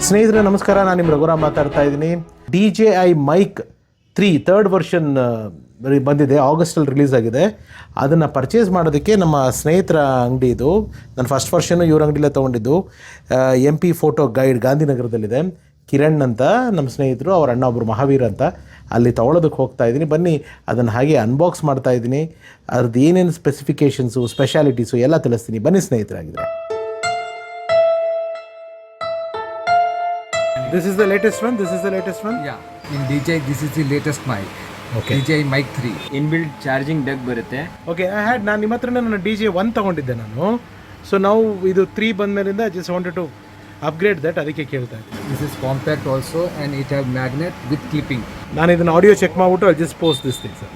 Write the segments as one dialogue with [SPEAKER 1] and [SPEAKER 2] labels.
[SPEAKER 1] ಸ್ನೇಹಿತರೆ ನಮಸ್ಕಾರ, ನಾನು ನಿಮ್ಮ ರಘುರಾಮ್ ಮಾತಾಡ್ತಾ ಇದ್ದೀನಿ. DJI Mic 3 ಥರ್ಡ್ ವರ್ಷನ್ ಬಂದಿದೆ, ಆಗಸ್ಟಲ್ಲಿ ರಿಲೀಸ್ ಆಗಿದೆ. ಅದನ್ನು ಪರ್ಚೇಸ್ ಮಾಡೋದಕ್ಕೆ ನಮ್ಮ ಸ್ನೇಹಿತರ ಅಂಗಡಿ ಇದು. ನಾನು ಫಸ್ಟ್ ವರ್ಷನ್ನು ಇವ್ರ ಅಂಗಡಿಲೇ ತೊಗೊಂಡಿದ್ದು. MP ಫೋಟೋ ಗೈಡ್ ಗಾಂಧಿನಗರದಲ್ಲಿದೆ. ಕಿರಣ್ ಅಂತ ನಮ್ಮ ಸ್ನೇಹಿತರು, ಅವ್ರ ಅಣ್ಣ ಒಬ್ಬರು ಮಹಾವೀರ್ ಅಂತ, ಅಲ್ಲಿ ತೊಗೊಳೋದಕ್ಕೆ ಹೋಗ್ತಾ ಇದ್ದೀನಿ. ಬನ್ನಿ ಅದನ್ನು ಹಾಗೆ ಅನ್ಬಾಕ್ಸ್ ಮಾಡ್ತಾ ಇದ್ದೀನಿ. ಅದ್ರದ್ದು ಏನೇನು ಸ್ಪೆಸಿಫಿಕೇಷನ್ಸು, ಸ್ಪೆಷಾಲಿಟೀಸು ಎಲ್ಲ ತಿಳಿಸ್ತೀನಿ. ಬನ್ನಿ ಸ್ನೇಹಿತರಾಗಿದ್ದರೆ. This is the latest one?
[SPEAKER 2] Yeah, in DJI this is the latest mic.
[SPEAKER 1] Okay.
[SPEAKER 2] DJI Mic 3.
[SPEAKER 3] Inbuilt charging duck ಬರುತ್ತೆ.
[SPEAKER 1] ಓಕೆ, ನಾನು ನಿಮ್ಮ ಹತ್ರ ನನ್ನ DJI 1 ತೊಗೊಂಡಿದ್ದೆ ನಾನು. ಸೊ ನಾವು ಇದು 3 ಬಂದ ಮೇಲಿಂದ just wanted to upgrade that, ಅದಕ್ಕೆ ಕೇಳ್ತಾ ಇದ್ದೀನಿ.
[SPEAKER 2] This is compact also and it have magnet with clipping.
[SPEAKER 1] ನಾನು ಇದನ್ನು ಆಡಿಯೋ ಚೆಕ್ ಮಾಡಿಬಿಟ್ಟು I just post this thing sir.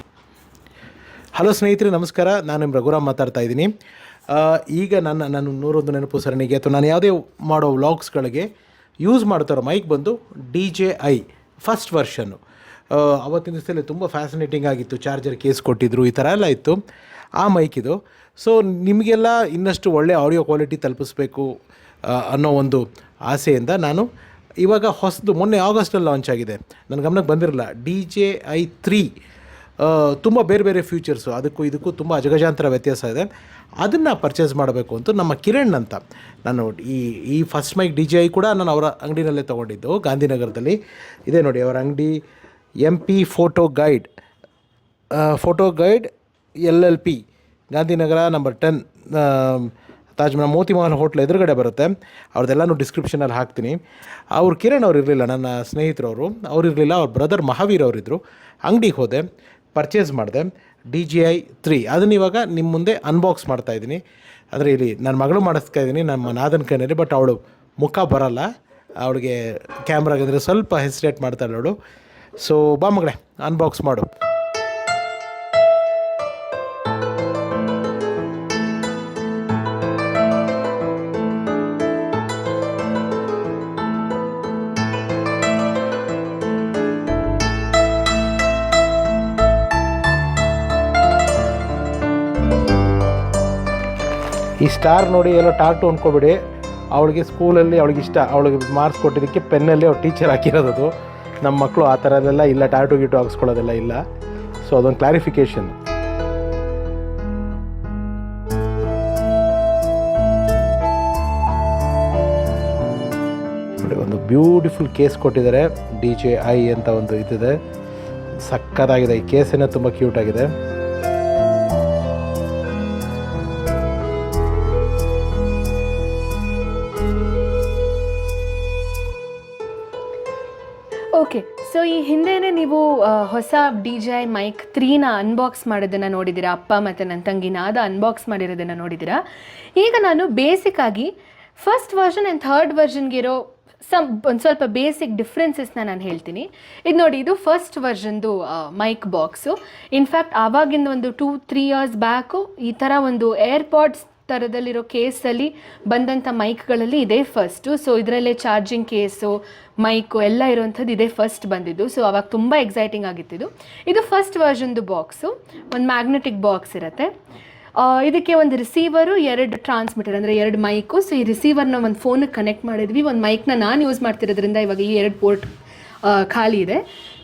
[SPEAKER 1] Hello ಸ್ನೇಹಿತರೆ ನಮಸ್ಕಾರ, ನಾನು ನಿಮ್ಮ ರಘುರಾಮ್ ಮಾತಾಡ್ತಾ ಇದ್ದೀನಿ. ಈಗ ನಾನು 101 ನೆನಪು ಸರಣಿಗೆ ಅಥವಾ ನಾನು ಯಾವುದೇ ಮಾಡೋ ವ್ಲಾಗ್ಸ್ಗಳಿಗೆ ಯೂಸ್ ಮಾಡ್ತಾರೋ ಮೈಕ್ ಬಂದು DJI ಫಸ್ಟ್ ವರ್ಷನ್ನು. ಅವತ್ತಿನ ದಿವಸದಲ್ಲಿ ತುಂಬ ಫ್ಯಾಸಿನೇಟಿಂಗ್ ಆಗಿತ್ತು. ಚಾರ್ಜರ್ ಕೇಸ್ ಕೊಟ್ಟಿದ್ದರು, ಈ ಥರ ಎಲ್ಲ ಇತ್ತು. ಆ ಮೈಕ್ ಇದು. ಸೊ ನಿಮಗೆಲ್ಲ ಇನ್ನಷ್ಟು ಒಳ್ಳೆ ಆಡಿಯೋ ಕ್ವಾಲಿಟಿ ತಲುಪಿಸ್ಬೇಕು ಅನ್ನೋ ಒಂದು ಆಸೆಯಿಂದ ನಾನು ಇವಾಗ ಹೊಸದು ಮೊನ್ನೆ ಆಗಸ್ಟಲ್ಲಿ ಲಾಂಚ್ ಆಗಿದೆ, ನನ್ನ ಗಮನಕ್ಕೆ ಬಂದಿರಲಿಲ್ಲ, DJI 3. ತುಂಬ ಬೇರೆ ಬೇರೆ ಫ್ಯೂಚರ್ಸು, ಅದಕ್ಕೂ ಇದಕ್ಕೂ ತುಂಬ ಅಜಗಜಾಂತರ ವ್ಯತ್ಯಾಸ ಇದೆ. ಅದನ್ನು ಪರ್ಚೇಸ್ ಮಾಡಬೇಕು ಅಂತ ನಮ್ಮ ಕಿರಣ್ ಅಂತ, ನಾನು ಈ ಫಸ್ಟ್ ಮೈಕ್ DJI ಕೂಡ ನಾನು ಅವರ ಅಂಗಡಿನಲ್ಲೇ ತೊಗೊಂಡಿದ್ದು, ಗಾಂಧಿನಗರದಲ್ಲಿ ಇದೆ ನೋಡಿ ಅವರ ಅಂಗಡಿ. MP photo guide LLP Gandhinagar number 10, Taj Mahal Moti Mahal hotel ಎದುರುಗಡೆ ಬರುತ್ತೆ. ಅವ್ರದ್ದೆಲ್ಲನೂ ಡಿಸ್ಕ್ರಿಪ್ಷನಲ್ಲಿ ಹಾಕ್ತೀನಿ. ಅವ್ರು ಕಿರಣ್ ಅವ್ರು ಇರಲಿಲ್ಲ, ನನ್ನ ಸ್ನೇಹಿತರವರು ಅವ್ರು ಇರಲಿಲ್ಲ, ಅವ್ರ ಬ್ರದರ್ ಮಹಾವೀರ್ ಅವರಿದ್ದರು. ಅಂಗಡಿಗೆ ಹೋದೆ, ಪರ್ಚೇಸ್ ಮಾಡಿದೆ DJI 3. ಅದನ್ನು ಇವಾಗ ನಿಮ್ಮ ಮುಂದೆ ಅನ್ಬಾಕ್ಸ್ ಮಾಡ್ತಾಯಿದ್ದೀನಿ. ಅಂದರೆ ಇಲ್ಲಿ ನನ್ನ ಮಗಳು ಮಾಡಿಸ್ತಾ ಇದ್ದೀನಿ, ನಮ್ಮ ನಾದನ್ ಕೈನಲ್ಲಿ. ಬಟ್ ಅವಳು ಮುಖ ಬರಲ್ಲ, ಅವಳಿಗೆ ಕ್ಯಾಮ್ರಾಗಿದ್ರೆ ಸ್ವಲ್ಪ ಹೆಸಿಟೇಟ್ ಮಾಡ್ತಾಳೆ ಅವಳು. ಸೊ ಬಾ ಮಗಳೇ, ಅನ್ಬಾಕ್ಸ್ ಮಾಡು. ಈ ಸ್ಟಾರ್ ನೋಡಿ ಎಲ್ಲ ಟಾಟು ಅಂದ್ಕೊಬೇಡಿ. ಅವಳಿಗೆ ಸ್ಕೂಲಲ್ಲಿ ಅವಳಿಗೆ ಇಷ್ಟ, ಅವಳಿಗೆ ಮಾರ್ಕ್ಸ್ ಕೊಟ್ಟಿದ್ದಕ್ಕೆ ಪೆನ್ನಲ್ಲಿ ಅವ್ರು ಟೀಚರ್ ಹಾಕಿರೋದು. ನಮ್ಮ ಮಕ್ಕಳು ಆ ಥರದ್ದೆಲ್ಲ ಇಲ್ಲ, ಟಾಟು ಗೀಟು ಹಾಕ್ಸ್ಕೊಳ್ಳೋದೆಲ್ಲ ಇಲ್ಲ. ಸೊ ಅದೊಂದು ಕ್ಲಾರಿಫಿಕೇಷನ್. ನೋಡಿ ಒಂದು ಬ್ಯೂಟಿಫುಲ್ ಕೇಸ್ ಕೊಟ್ಟಿದ್ದಾರೆ, DJI ಅಂತ ಒಂದು ಇದಿದೆ, ಸಕ್ಕತ್ತಾಗಿದೆ. ಈ ಕೇಸೇನೆ ತುಂಬ ಕ್ಯೂಟ್ ಆಗಿದೆ.
[SPEAKER 4] ಓಕೆ, ಸೊ ಈ ಹಿಂದೆಯೇ ನೀವು ಹೊಸ DJI Mic 3ನ ಅನ್ಬಾಕ್ಸ್ ಮಾಡೋದನ್ನು ನೋಡಿದ್ದೀರಾ, ಅಪ್ಪ ಮತ್ತು ನನ್ನ ತಂಗಿನ ಅದು ಅನ್ಬಾಕ್ಸ್ ಮಾಡಿರೋದನ್ನು ನೋಡಿದ್ದೀರಾ. ಈಗ ನಾನು ಬೇಸಿಕ್ಕಾಗಿ ಫಸ್ಟ್ ವರ್ಷನ್ ಆ್ಯಂಡ್ ಥರ್ಡ್ ವರ್ಷನ್ಗಿರೋ ಒಂದು ಸ್ವಲ್ಪ ಬೇಸಿಕ್ ಡಿಫ್ರೆನ್ಸಸ್ನ ನಾನು ಹೇಳ್ತೀನಿ. ಇದು ನೋಡಿ, ಇದು ಫಸ್ಟ್ ವರ್ಷನ್ದು ಮೈಕ್ ಬಾಕ್ಸು. ಇನ್ಫ್ಯಾಕ್ಟ್ ಆವಾಗಿಂದ ಒಂದು 2-3 ಇಯರ್ಸ್ ಬ್ಯಾಕು ಈ ಥರ ಒಂದು ಏರ್ಪಾಡ್ಸ್ ಥರದಲ್ಲಿರೋ ಕೇಸಲ್ಲಿ ಬಂದಂಥ ಮೈಕ್ಗಳಲ್ಲಿ ಇದೇ ಫಸ್ಟು. ಸೊ ಇದರಲ್ಲೇ ಚಾರ್ಜಿಂಗ್ ಕೇಸು, ಮೈಕು ಎಲ್ಲ ಇರೋವಂಥದ್ದು ಇದೇ ಫಸ್ಟ್ ಬಂದಿದ್ದು. ಸೊ ಅವಾಗ ತುಂಬ ಎಕ್ಸೈಟಿಂಗ್ ಆಗಿತ್ತಿದ್ದು. ಇದು ಫಸ್ಟ್ ವರ್ಷನ್ದು ಬಾಕ್ಸು, ಒಂದು ಮ್ಯಾಗ್ನೆಟಿಕ್ ಬಾಕ್ಸ್ ಇರುತ್ತೆ. ಇದಕ್ಕೆ ಒಂದು ರಿಸೀವರು, 2 ಟ್ರಾನ್ಸ್ಮಿಟರ್ ಅಂದರೆ 2 ಮೈಕು. ಸೊ ಈ ರಿಸೀವರ್ನ ಒಂದು ಫೋನಿಗೆ ಕನೆಕ್ಟ್ ಮಾಡಿದ್ವಿ. ಒಂದು ಮೈಕ್ನ ನಾನು ಯೂಸ್ ಮಾಡ್ತಿರೋದ್ರಿಂದ ಇವಾಗ ಈ 2 ಪೋರ್ಟ್ ಖಾಲಿ ಇದೆ.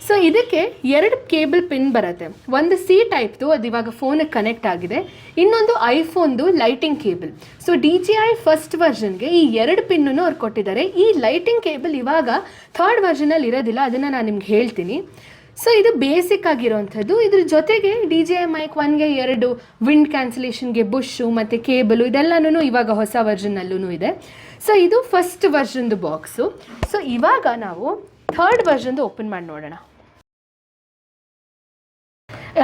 [SPEAKER 4] ಸೊ ಇದಕ್ಕೆ 2 ಕೇಬಲ್ ಪಿನ್ ಬರುತ್ತೆ. ಒಂದು C ಟೈಪ್ದು, ಅದು ಇವಾಗ ಫೋನಿಗೆ ಕನೆಕ್ಟ್ ಆಗಿದೆ. ಇನ್ನೊಂದು ಐಫೋನ್ದು lighting cable. So DJI first ವರ್ಷನ್ಗೆ ಈ 2 ಪಿನ್ನನ್ನು ಅವ್ರು ಕೊಟ್ಟಿದ್ದಾರೆ. ಈ ಲೈಟಿಂಗ್ ಕೇಬಲ್ ಇವಾಗ ಥರ್ಡ್ ವರ್ಷನಲ್ಲಿ ಇರೋದಿಲ್ಲ, ಅದನ್ನು ನಾನು ನಿಮ್ಗೆ ಹೇಳ್ತೀನಿ. ಸೊ ಇದು ಬೇಸಿಕ್ ಆಗಿರೋವಂಥದ್ದು. ಇದ್ರ ಜೊತೆಗೆ DJI Mic 1ಗೆ 2 ವಿಂಡ್ ಕ್ಯಾನ್ಸಲೇಷನ್ಗೆ ಬುಷು ಮತ್ತು ಕೇಬಲು, ಇದೆಲ್ಲನೂ ಇವಾಗ ಹೊಸ ವರ್ಷನ್ನಲ್ಲೂ ಇದೆ. ಸೊ ಇದು ಫಸ್ಟ್ ವರ್ಷನ್ದು ಬಾಕ್ಸು. ಸೊ ಇವಾಗ ನಾವು ಥರ್ಡ್ ವರ್ಷನ್ದು ಓಪನ್ ಮಾಡಿ ನೋಡೋಣ.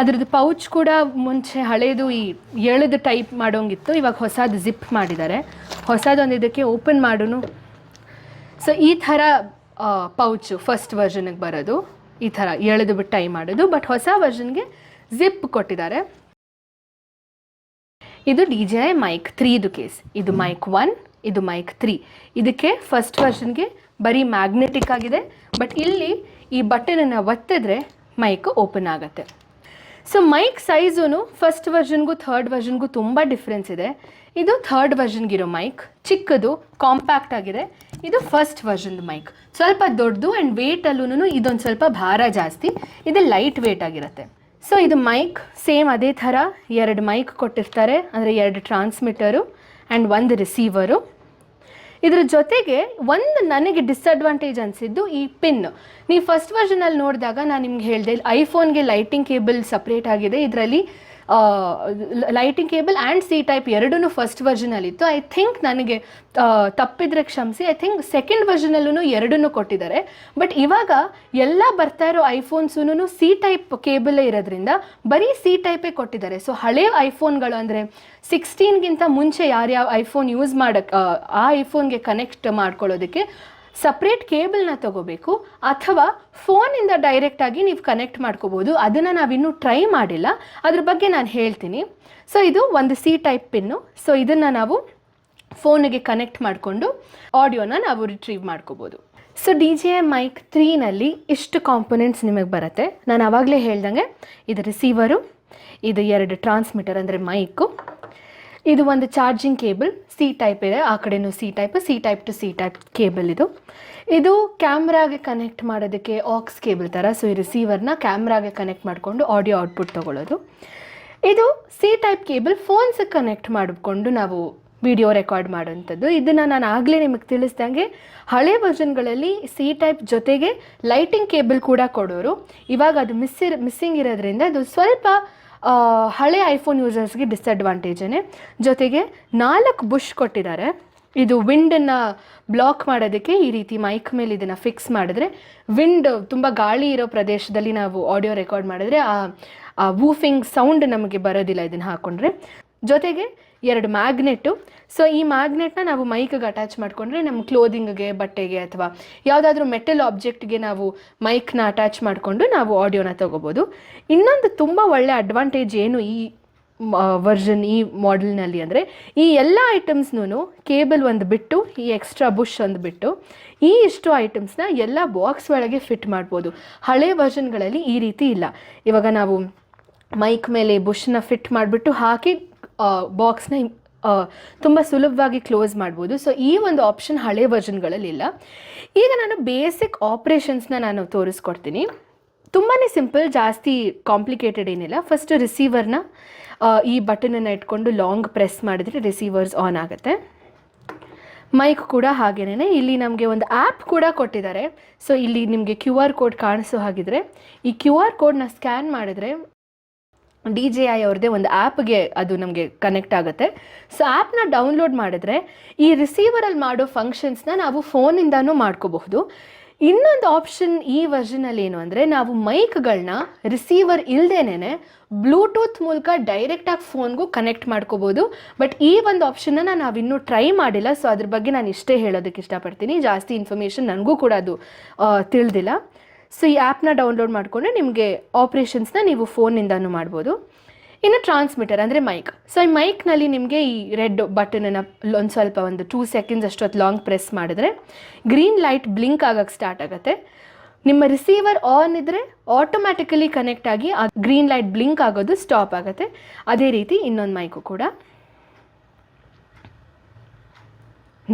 [SPEAKER 4] ಅದರದ್ದು ಪೌಚ್ ಕೂಡ ಮುಂಚೆ ಹಳೇದು ಈ ಎಳೆದು ಟೈಪ್ ಮಾಡೋಂಗಿತ್ತು, ಇವಾಗ ಹೊಸದು ಜಿಪ್ ಮಾಡಿದ್ದಾರೆ. ಹೊಸದೊಂದು ಇದಕ್ಕೆ ಓಪನ್ ಮಾಡೋನು. ಸೊ ಈ ಥರ ಪೌಚು ಫಸ್ಟ್ ವರ್ಷನ್ಗೆ ಬರೋದು, ಈ ಥರ ಎಳೆದು ಬಿಟ್ಟು ಟೈ ಮಾಡೋದು. ಬಟ್ ಹೊಸ ವರ್ಷನ್ಗೆ ಜಿಪ್ ಕೊಟ್ಟಿದ್ದಾರೆ. ಇದು DJI Mic 3ದು ಕೇಸ್. ಇದು Mic 1, ಇದು Mic 3. ಇದಕ್ಕೆ ಫಸ್ಟ್ ವರ್ಷನ್ಗೆ ಬರೀ ಮ್ಯಾಗ್ನೆಟಿಕ್ ಆಗಿದೆ. ಬಟ್ ಇಲ್ಲಿ ಈ ಬಟನನ್ನು ಒತ್ತಿದ್ರೆ ಮೈಕ್ ಓಪನ್ ಆಗುತ್ತೆ. ಸೊ ಮೈಕ್ ಸೈಜೂ ಫಸ್ಟ್ ವರ್ಷನ್ಗೂ ಥರ್ಡ್ ವರ್ಷನ್ಗೂ ತುಂಬ ಡಿಫ್ರೆನ್ಸ್ ಇದೆ. ಇದು ಥರ್ಡ್ ವರ್ಷನ್ಗಿರೋ ಮೈಕ್, ಚಿಕ್ಕದು ಕಾಂಪ್ಯಾಕ್ಟ್ ಆಗಿದೆ. ಇದು ಫಸ್ಟ್ ವರ್ಷನ್ದು ಮೈಕ್, ಸ್ವಲ್ಪ ದೊಡ್ಡದು ಆ್ಯಂಡ್ ವೇಟಲ್ಲೂ ಇದೊಂದು ಸ್ವಲ್ಪ ಭಾರ ಜಾಸ್ತಿ, ಇದು ಲೈಟ್ ವೇಟ್ ಆಗಿರುತ್ತೆ. ಸೊ ಇದು ಮೈಕ್ ಸೇಮ್ ಅದೇ ಥರ 2 ಮೈಕ್ ಕೊಟ್ಟಿರ್ತಾರೆ, ಅಂದರೆ 2 ಟ್ರಾನ್ಸ್ಮಿಟರು ಆ್ಯಂಡ್ 1 ರಿಸೀವರು. ಇದ್ರ ಜೊತೆಗೆ ಒಂದು ನನಗೆ ಡಿಸ್ಅಡ್ವಾಂಟೇಜ್ ಅನಿಸಿದ್ದು ಈ ಪಿನ್. ನೀವು ಫಸ್ಟ್ ವರ್ಷನಲ್ಲಿ ನೋಡಿದಾಗ ನಾನು ನಿಮ್ಗೆ ಹೇಳಿದೆ ಐಫೋನ್ಗೆ ಲೈಟಿಂಗ್ ಕೇಬಲ್ ಸಪ್ರೇಟ್ ಆಗಿದೆ, ಇದರಲ್ಲಿ lighting cable and C type ಎರಡೂ ಫಸ್ಟ್ ವರ್ಷನಲ್ಲಿತ್ತು. ಐ ಥಿಂಕ್ ನನಗೆ ತಪ್ಪಿದ್ರೆ ಕ್ಷಮಿಸಿ, ಐ ಥಿಂಕ್ ಸೆಕೆಂಡ್ ವರ್ಷನಲ್ಲೂ ಎರಡನ್ನೂ ಕೊಟ್ಟಿದ್ದಾರೆ. ಬಟ್ ಇವಾಗ ಎಲ್ಲ ಬರ್ತಾ ಇರೋ ಐಫೋನ್ಸೂ ಸಿ ಟೈಪ್ ಕೇಬಲೇ ಇರೋದ್ರಿಂದ ಬರೀ ಸಿ ಟೈಪೇ ಕೊಟ್ಟಿದ್ದಾರೆ. ಸೊ ಹಳೆಯ ಐಫೋನ್ಗಳು ಅಂದರೆ 16ಗಿಂತ ಮುಂಚೆ ಯಾರ್ಯಾವ ಐಫೋನ್ ಯೂಸ್ ಮಾಡೋಕ್ಕೆ ಆ ಐಫೋನ್ಗೆ ಕನೆಕ್ಟ್ ಮಾಡ್ಕೊಳ್ಳೋದಕ್ಕೆ ಸಪ್ರೇಟ್ ಕೇಬಲ್ನ ತೊಗೋಬೇಕು, ಅಥವಾ ಫೋನಿಂದ ಡೈರೆಕ್ಟಾಗಿ ನೀವು ಕನೆಕ್ಟ್ ಮಾಡ್ಕೋಬೋದು. ಅದನ್ನು ನಾವಿನ್ನೂ ಟ್ರೈ ಮಾಡಿಲ್ಲ, ಅದ್ರ ಬಗ್ಗೆ ನಾನು ಹೇಳ್ತೀನಿ. ಸೊ ಇದು ಒಂದು ಸಿ ಟೈಪ್ ಪಿನ್ನು. ಸೊ ಇದನ್ನು ನಾವು ಫೋನಿಗೆ ಕನೆಕ್ಟ್ ಮಾಡಿಕೊಂಡು ಆಡಿಯೋನ ನಾವು ರಿಟ್ರೀವ್ ಮಾಡ್ಕೋಬೋದು. ಸೊ DJI ಮೈಕ್ 3ನಲ್ಲಿ ಇಷ್ಟು ಕಾಂಪೊನೆಂಟ್ಸ್ ನಿಮಗೆ ಬರುತ್ತೆ. ನಾನು ಆವಾಗಲೇ ಹೇಳ್ದಂಗೆ ಇದು ರಿಸೀವರು, ಇದು 2 ಟ್ರಾನ್ಸ್ಮಿಟರ್ ಅಂದರೆ ಮೈಕು, ಇದು ಒಂದು ಚಾರ್ಜಿಂಗ್ ಕೇಬಲ್ ಸಿ ಟೈಪ್ ಇದೆ, ಆ ಕಡೆನೂ C type two C type cable. ಇದು ಕ್ಯಾಮ್ರಾಗೆ ಕನೆಕ್ಟ್ ಮಾಡೋದಕ್ಕೆ ಆಕ್ಸ್ ಕೇಬಲ್ ಥರ. ಸೊ ಈ ರಿಸೀವರ್ನ ಕ್ಯಾಮ್ರಾಗೆ ಕನೆಕ್ಟ್ ಮಾಡಿಕೊಂಡು ಆಡಿಯೋ ಔಟ್ಪುಟ್ ತೊಗೊಳ್ಳೋದು. ಇದು ಸಿ ಟೈಪ್ ಕೇಬಲ್ ಫೋನ್ಸಿಗೆ ಕನೆಕ್ಟ್ ಮಾಡಿಕೊಂಡು ನಾವು ವಿಡಿಯೋ ರೆಕಾರ್ಡ್ ಮಾಡೋವಂಥದ್ದು. ಇದನ್ನು ನಾನು ಆಗಲೇ ನಿಮಗೆ ತಿಳಿಸ್ದಂಗೆ ಹಳೆ ವರ್ಷನ್ಗಳಲ್ಲಿ ಸಿ ಟೈಪ್ ಜೊತೆಗೆ ಲೈಟಿಂಗ್ ಕೇಬಲ್ ಕೂಡ ಕೊಡೋರು. ಇವಾಗ ಅದು ಮಿಸ್ಸಿಂಗ್ ಇರೋದ್ರಿಂದ ಅದು ಸ್ವಲ್ಪ ಹಳೆ ಐಫೋನ್ ಯೂಸರ್ಸ್ಗೆ ಡಿಸ್ಅಡ್ವಾಂಟೇಜೇ. ಜೊತೆಗೆ 4 ಬುಷ್ ಕೊಟ್ಟಿದ್ದಾರೆ. ಇದು ವಿಂಡನ್ನು ಬ್ಲಾಕ್ ಮಾಡೋದಕ್ಕೆ ಈ ರೀತಿ ಮೈಕ್ ಮೇಲೆ ಇದನ್ನು ಫಿಕ್ಸ್ ಮಾಡಿದ್ರೆ ವಿಂಡ್ ತುಂಬ ಗಾಳಿ ಇರೋ ಪ್ರದೇಶದಲ್ಲಿ ನಾವು ಆಡಿಯೋ ರೆಕಾರ್ಡ್ ಮಾಡಿದ್ರೆ ಆ ವೂಫಿಂಗ್ ಸೌಂಡ್ ನಮಗೆ ಬರೋದಿಲ್ಲ ಇದನ್ನು ಹಾಕ್ಕೊಂಡ್ರೆ. ಜೊತೆಗೆ 2 ಮ್ಯಾಗ್ನೆಟ್ಟು. ಸೊ ಈ ಮ್ಯಾಗ್ನೆಟ್ನ ನಾವು ಮೈಕ್ಗೆ ಅಟ್ಯಾಚ್ ಮಾಡಿಕೊಂಡ್ರೆ ನಮ್ಮ ಕ್ಲೋದಿಂಗ್ಗೆ, ಬಟ್ಟೆಗೆ ಅಥವಾ ಯಾವುದಾದ್ರೂ ಮೆಟಲ್ ಆಬ್ಜೆಕ್ಟ್ಗೆ ನಾವು ಮೈಕ್ನ ಅಟ್ಯಾಚ್ ಮಾಡಿಕೊಂಡು ನಾವು ಆಡಿಯೋನ ತೊಗೋಬೋದು. ಇನ್ನೊಂದು ತುಂಬ ಒಳ್ಳೆ ಅಡ್ವಾಂಟೇಜ್ ಏನು ಈ ವರ್ಷನ್ ಈ ಮಾಡೆಲ್ನಲ್ಲಿ ಅಂದರೆ, ಈ ಎಲ್ಲ ಐಟಮ್ಸ್ನೂ ಕೇಬಲ್ ಒಂದು ಬಿಟ್ಟು, ಈ ಎಕ್ಸ್ಟ್ರಾ ಬುಷ್ ಒಂದು ಬಿಟ್ಟು, ಈ ಇಷ್ಟು ಐಟಮ್ಸ್ನ ಎಲ್ಲ ಬಾಕ್ಸ್ ಒಳಗೆ ಫಿಟ್ ಮಾಡ್ಬೋದು. ಹಳೆ ವರ್ಷನ್ಗಳಲ್ಲಿ ಈ ರೀತಿ ಇಲ್ಲ. ಇವಾಗ ನಾವು ಮೈಕ್ ಮೇಲೆ ಬುಷ್ನ ಫಿಟ್ ಮಾಡಿಬಿಟ್ಟು ಹಾಕಿ ಬಾಕ್ಸ್ನ ತುಂಬ ಸುಲಭವಾಗಿ ಕ್ಲೋಸ್ ಮಾಡ್ಬೋದು. ಸೊ ಈ ಒಂದು ಆಪ್ಷನ್ ಹಳೆ ವರ್ಷನ್ಗಳಲ್ಲಿ ಇಲ್ಲ. ಈಗ ನಾನು ಬೇಸಿಕ್ ಆಪ್ರೇಷನ್ಸ್ನ ನಾನು ತೋರಿಸ್ಕೊಡ್ತೀನಿ. ತುಂಬಾ ಸಿಂಪಲ್, ಜಾಸ್ತಿ ಕಾಂಪ್ಲಿಕೇಟೆಡ್ ಏನಿಲ್ಲ. ಫಸ್ಟ್ ರಿಸೀವರ್ನ ಈ ಬಟನನ್ನು ಇಟ್ಕೊಂಡು ಲಾಂಗ್ ಪ್ರೆಸ್ ಮಾಡಿದರೆ ರಿಸೀವರ್ಸ್ ಆನ್ ಆಗುತ್ತೆ. ಮೈಕ್ ಕೂಡ ಹಾಗೇನೆ. ಇಲ್ಲಿ ನಮಗೆ ಒಂದು ಆ್ಯಪ್ ಕೂಡ ಕೊಟ್ಟಿದ್ದಾರೆ. ಸೊ ಇಲ್ಲಿ ನಿಮಗೆ QR ಕೋಡ್ ಕಾಣಿಸೋ ಹಾಗಿದ್ರೆ ಈ QR ಕೋಡ್ನ ಸ್ಕ್ಯಾನ್ ಮಾಡಿದ್ರೆ DJI ಅವ್ರದ್ದೇ ಒಂದು ಆ್ಯಪ್ಗೆ ಅದು ನಮಗೆ ಕನೆಕ್ಟ್ ಆಗುತ್ತೆ. ಸೊ ಆ್ಯಪ್ನ ಡೌನ್ಲೋಡ್ ಮಾಡಿದ್ರೆ ಈ ರಿಸೀವರಲ್ಲಿ ಮಾಡೋ ಫಂಕ್ಷನ್ಸ್ನ ನಾವು ಫೋನಿಂದನೂ ಮಾಡ್ಕೋಬಹುದು. ಇನ್ನೊಂದು ಆಪ್ಷನ್ ಈ ವರ್ಷನಲ್ಲಿ ಏನು ಅಂದರೆ, ನಾವು ಮೈಕ್ಗಳನ್ನ ರಿಸೀವರ್ ಇಲ್ಲದೇನೆ ಬ್ಲೂಟೂತ್ ಮೂಲಕ ಡೈರೆಕ್ಟಾಗಿ ಫೋನ್ಗೂ ಕನೆಕ್ಟ್ ಮಾಡ್ಕೋಬೋದು. ಬಟ್ ಈ ಒಂದು ಆಪ್ಷನ್ನ ನಾವಿನ್ನೂ ಟ್ರೈ ಮಾಡಿಲ್ಲ. ಸೊ ಅದ್ರ ಬಗ್ಗೆ ನಾನು ಇಷ್ಟೇ ಹೇಳೋದಕ್ಕೆ ಇಷ್ಟಪಡ್ತೀನಿ. ಜಾಸ್ತಿ ಇನ್ಫಾರ್ಮೇಷನ್ ನನಗೂ ಕೂಡ ಅದು ತಿಳಿದಿಲ್ಲ. ಸೊ ಈ ಆ್ಯಪ್ನ ಡೌನ್ಲೋಡ್ ಮಾಡಿಕೊಂಡ್ರೆ ನಿಮಗೆ ಆಪ್ರೇಷನ್ಸ್ನ ನೀವು ಫೋನಿಂದನೂ ಮಾಡ್ಬೋದು. ಇನ್ನು ಟ್ರಾನ್ಸ್ಮಿಟರ್ ಅಂದರೆ ಮೈಕ್. ಸೊ ಈ ಮೈಕ್ನಲ್ಲಿ ನಿಮಗೆ ಈ ರೆಡ್ ಬಟನನ್ನು ಒಂದು ಸ್ವಲ್ಪ ಒಂದು 2 ಸೆಕೆಂಡ್ಸ್ ಅಷ್ಟೊತ್ತು ಲಾಂಗ್ ಪ್ರೆಸ್ ಮಾಡಿದ್ರೆ ಗ್ರೀನ್ ಲೈಟ್ ಬ್ಲಿಂಕ್ ಆಗೋಕ್ಕೆ ಸ್ಟಾರ್ಟ್ ಆಗುತ್ತೆ. ನಿಮ್ಮ ರಿಸೀವರ್ ಆನ್ ಇದ್ದರೆ ಆಟೋಮ್ಯಾಟಿಕಲಿ ಕನೆಕ್ಟ್ ಆಗಿ ಆ ಗ್ರೀನ್ ಲೈಟ್ ಬ್ಲಿಂಕ್ ಆಗೋದು ಸ್ಟಾಪ್ ಆಗುತ್ತೆ. ಅದೇ ರೀತಿ ಇನ್ನೊಂದು ಮೈಕು ಕೂಡ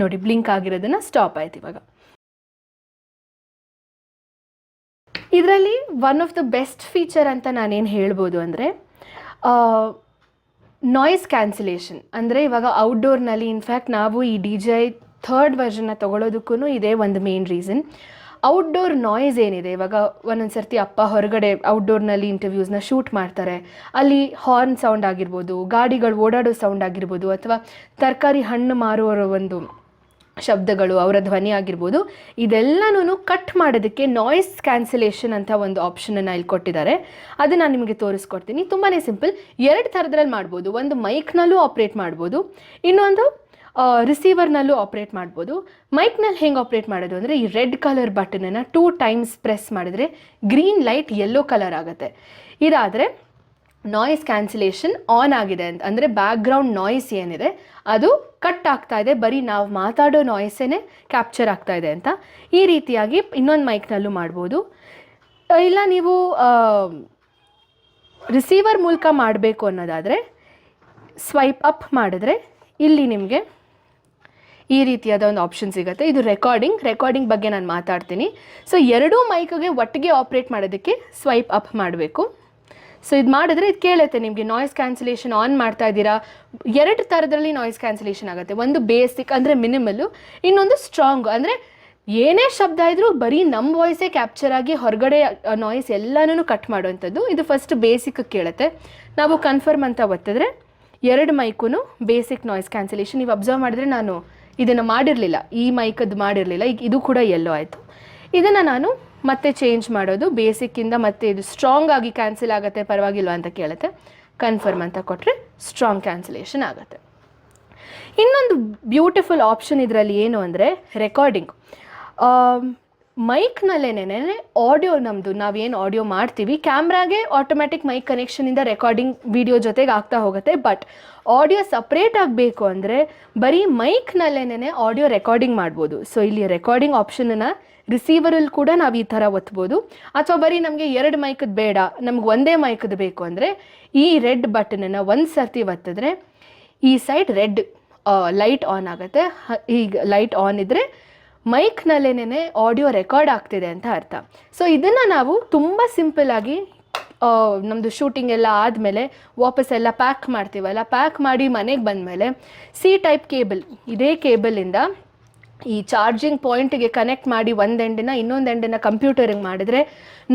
[SPEAKER 4] ನೋಡಿ ಬ್ಲಿಂಕ್ ಆಗಿರೋದನ್ನು ಸ್ಟಾಪ್ ಆಯ್ತು. ಇವಾಗ ಇದರಲ್ಲಿ one of the best feature ಅಂತ ನಾನೇನು ಹೇಳ್ಬೋದು ಅಂದರೆ ನಾಯ್ಸ್ ಕ್ಯಾನ್ಸಲೇಷನ್. ಅಂದರೆ ಇವಾಗ ಔಟ್ಡೋರ್ನಲ್ಲಿ ಇನ್ಫ್ಯಾಕ್ಟ್ ನಾವು ಈ DJI 3rd ವರ್ಷನ್ನ ತೊಗೊಳೋದಕ್ಕೂ ಇದೇ ಒಂದು ಮೇನ್ ರೀಸನ್. ಔಟ್ಡೋರ್ ನಾಯ್ಸ್ ಏನಿದೆ, ಇವಾಗ ಒಂದೊಂದು ಸರ್ತಿ ಅಪ್ಪ ಹೊರಗಡೆ ಔಟ್ಡೋರ್ನಲ್ಲಿ ಇಂಟರ್ವ್ಯೂಸ್ನ ಶೂಟ್ ಮಾಡ್ತಾರೆ, ಅಲ್ಲಿ ಹಾರ್ನ್ ಸೌಂಡ್ ಆಗಿರ್ಬೋದು, ಗಾಡಿಗಳು ಓಡಾಡೋ ಸೌಂಡ್ ಆಗಿರ್ಬೋದು, ಅಥವಾ ತರಕಾರಿ ಹಣ್ಣು ಮಾರುವವರ ಒಂದು ಶಬ್ದಗಳು, ಅವರ ಧ್ವನಿ ಆಗಿರ್ಬೋದು, ಇದೆಲ್ಲನೂ ಕಟ್ ಮಾಡೋದಕ್ಕೆ ನಾಯ್ಸ್ ಕ್ಯಾನ್ಸಲೇಷನ್ ಅಂತ ಒಂದು ಆಪ್ಷನನ್ನು ಇಲ್ಲಿ ಕೊಟ್ಟಿದ್ದಾರೆ. ಅದು ನಾನು ನಿಮಗೆ ತೋರಿಸ್ಕೊಡ್ತೀನಿ. ತುಂಬಾ ಸಿಂಪಲ್, 2 ಥರದ್ರಲ್ಲಿ ಮಾಡ್ಬೋದು. ಒಂದು ಮೈಕ್ನಲ್ಲೂ ಆಪ್ರೇಟ್ ಮಾಡ್ಬೋದು, ಇನ್ನೊಂದು ರಿಸೀವರ್ನಲ್ಲೂ ಆಪ್ರೇಟ್ ಮಾಡ್ಬೋದು. ಮೈಕ್ನಲ್ಲಿ ಹೆಂಗೆ ಆಪ್ರೇಟ್ ಮಾಡೋದು ಅಂದರೆ, ಈ ರೆಡ್ ಕಲರ್ ಬಟನನ್ನು 2 ಟೈಮ್ಸ್ ಪ್ರೆಸ್ ಮಾಡಿದರೆ ಗ್ರೀನ್ ಲೈಟ್ ಯೆಲ್ಲೋ ಕಲರ್ ಆಗುತ್ತೆ. ಇದಾದರೆ ನಾಯ್ಸ್ ಕ್ಯಾನ್ಸಲೇಷನ್ ಆನ್ ಆಗಿದೆ ಅಂತ ಅಂದರೆ ಬ್ಯಾಕ್ಗ್ರೌಂಡ್ ನಾಯ್ಸ್ ಏನಿದೆ ಅದು ಕಟ್ ಆಗ್ತಾ ಇದೆ, ಬರೀ ನಾವು ಮಾತಾಡೋ ನಾಯ್ಸೇ ಕ್ಯಾಪ್ಚರ್ ಆಗ್ತಾ ಇದೆ ಅಂತ. ಈ ರೀತಿಯಾಗಿ ಇನ್ನೊಂದು ಮೈಕ್ನಲ್ಲೂ ಮಾಡ್ಬೋದು. ಇಲ್ಲ ನೀವು ರಿಸೀವರ್ ಮೂಲಕ ಮಾಡಬೇಕು ಅನ್ನೋದಾದರೆ ಸ್ವೈಪ್ ಅಪ್ ಮಾಡಿದ್ರೆ ಇಲ್ಲಿ ನಿಮಗೆ ಈ ರೀತಿಯಾದ ಒಂದು ಆಪ್ಷನ್ ಸಿಗುತ್ತೆ. ಇದು ರೆಕಾರ್ಡಿಂಗ್ ಬಗ್ಗೆ ನಾನು ಮಾತಾಡ್ತೀನಿ. ಸೊ ಎರಡೂ ಮೈಕ್ಗೆ ಒಟ್ಟಿಗೆ ಆಪ್ರೇಟ್ ಮಾಡೋದಕ್ಕೆ ಸ್ವೈಪ್ ಅಪ್ ಮಾಡಬೇಕು. ಸೊ ಇದು ಮಾಡಿದ್ರೆ ಇದು ಕೇಳುತ್ತೆ ನಿಮಗೆ ನಾಯ್ಸ್ ಕ್ಯಾನ್ಸಲೇಷನ್ ಆನ್ ಮಾಡ್ತಾ ಇದ್ದೀರಾ. ಎರಡು ಥರದಲ್ಲಿ ನಾಯ್ಸ್ ಕ್ಯಾನ್ಸಲೇಷನ್ ಆಗುತ್ತೆ. ಒಂದು ಬೇಸಿಕ್ ಅಂದರೆ ಮಿನಿಮಲ್ಲು, ಇನ್ನೊಂದು ಸ್ಟ್ರಾಂಗು ಅಂದರೆ ಏನೇ ಶಬ್ದ ಇದ್ದರೂ ಬರೀ ನಮ್ಮ ವಾಯ್ಸೇ ಕ್ಯಾಪ್ಚರ್ ಆಗಿ ಹೊರಗಡೆ ನಾಯ್ಸ್ ಎಲ್ಲನೂ ಕಟ್ ಮಾಡುವಂಥದ್ದು. ಇದು ಫಸ್ಟ್ ಬೇಸಿಕ್ ಕೇಳುತ್ತೆ. ನಾವು ಕನ್ಫರ್ಮ್ ಅಂತ ಒತ್ತಿದ್ರೆ ಎರಡು ಮೈಕೂ ಬೇಸಿಕ್ ನಾಯ್ಸ್ ಕ್ಯಾನ್ಸಲೇಷನ್. ನೀವು ಅಬ್ಸರ್ವ್ ಮಾಡಿದ್ರೆ ನಾನು ಇದನ್ನು ಮಾಡಿರಲಿಲ್ಲ, ಈ ಮೈಕದ್ದು ಮಾಡಿರಲಿಲ್ಲ. ಈಗ ಇದು ಕೂಡ ಎಲ್ಲೋ ಆಯಿತು. ಇದನ್ನು ನಾನು ಮತ್ತೆ ಚೇಂಜ್ ಮಾಡೋದು ಬೇಸಿಕ್ಕಿಂದ ಮತ್ತೆ ಇದು ಸ್ಟ್ರಾಂಗ್ ಆಗಿ ಕ್ಯಾನ್ಸಲ್ ಆಗುತ್ತೆ ಪರವಾಗಿಲ್ವ ಅಂತ ಕೇಳುತ್ತೆ. ಕನ್ಫರ್ಮ್ ಅಂತ ಕೊಟ್ಟರೆ ಸ್ಟ್ರಾಂಗ್ ಕ್ಯಾನ್ಸಲೇಷನ್ ಆಗುತ್ತೆ. ಇನ್ನೊಂದು ಬ್ಯೂಟಿಫುಲ್ ಆಪ್ಷನ್ ಇದರಲ್ಲಿ ಏನು ಅಂದರೆ ರೆಕಾರ್ಡಿಂಗ್. ಮೈಕ್ನಲ್ಲೇನೇ ಆಡಿಯೋ ನಮ್ಮದು ನಾವೇನು ಆಡಿಯೋ ಮಾಡ್ತೀವಿ ಕ್ಯಾಮ್ರಾಗೆ ಆಟೋಮ್ಯಾಟಿಕ್ ಮೈಕ್ ಕನೆಕ್ಷನಿಂದ ರೆಕಾರ್ಡಿಂಗ್ ವಿಡಿಯೋ ಜೊತೆಗೆ ಆಗ್ತಾ ಹೋಗುತ್ತೆ. ಬಟ್ ಆಡಿಯೋ ಸಪ್ರೇಟ್ ಆಗಬೇಕು ಅಂದರೆ ಬರೀ ಮೈಕ್ನಲ್ಲೇನೇ ಆಡಿಯೋ ರೆಕಾರ್ಡಿಂಗ್ ಮಾಡ್ಬೋದು. ಸೊ ಇಲ್ಲಿ ರೆಕಾರ್ಡಿಂಗ್ ಆಪ್ಷನನ್ನು ರಿಸೀವರಲ್ಲಿ ಕೂಡ ನಾವು ಈ ಥರ ಒತ್ಬೋದು. ಅಥವಾ ಬರೀ ನಮಗೆ ಎರಡು ಮೈಕದ್ದು ಬೇಡ, ನಮ್ಗೆ ಒಂದೇ ಮೈಕದ್ದು ಬೇಕು ಅಂದರೆ ಈ ರೆಡ್ ಬಟನನ್ನು ಒಂದು ಸರ್ತಿ ಒತ್ತಿದ್ರೆ ಈ ಸೈಡ್ ರೆಡ್ ಲೈಟ್ ಆನ್ ಆಗುತ್ತೆ. ಈಗ ಲೈಟ್ ಆನ್ ಇದ್ದರೆ ಮೈಕ್ನಲ್ಲೇನೇ ಆಡಿಯೋ ರೆಕಾರ್ಡ್ ಆಗ್ತಿದೆ ಅಂತ ಅರ್ಥ. ಸೊ ಇದನ್ನು ನಾವು ತುಂಬ ಸಿಂಪಲ್ಲಾಗಿ ನಮ್ಮದು ಶೂಟಿಂಗ್ ಎಲ್ಲ ಆದಮೇಲೆ ವಾಪಸ್ಸೆಲ್ಲ ಪ್ಯಾಕ್ ಮಾಡ್ತೀವಲ್ಲ, ಪ್ಯಾಕ್ ಮಾಡಿ ಮನೆಗೆ ಬಂದಮೇಲೆ ಸಿ ಟೈಪ್ ಕೇಬಲ್, ಇದೇ ಕೇಬಲಿಂದ ಈ ಚಾರ್ಜಿಂಗ್ ಪಾಯಿಂಟಿಗೆ ಕನೆಕ್ಟ್ ಮಾಡಿ ಒಂದು ಎಂಡನ್ನ ಇನ್ನೊಂದು ಎಂಡನ್ನ ಕಂಪ್ಯೂಟರಿಗೆ ಮಾಡಿದ್ರೆ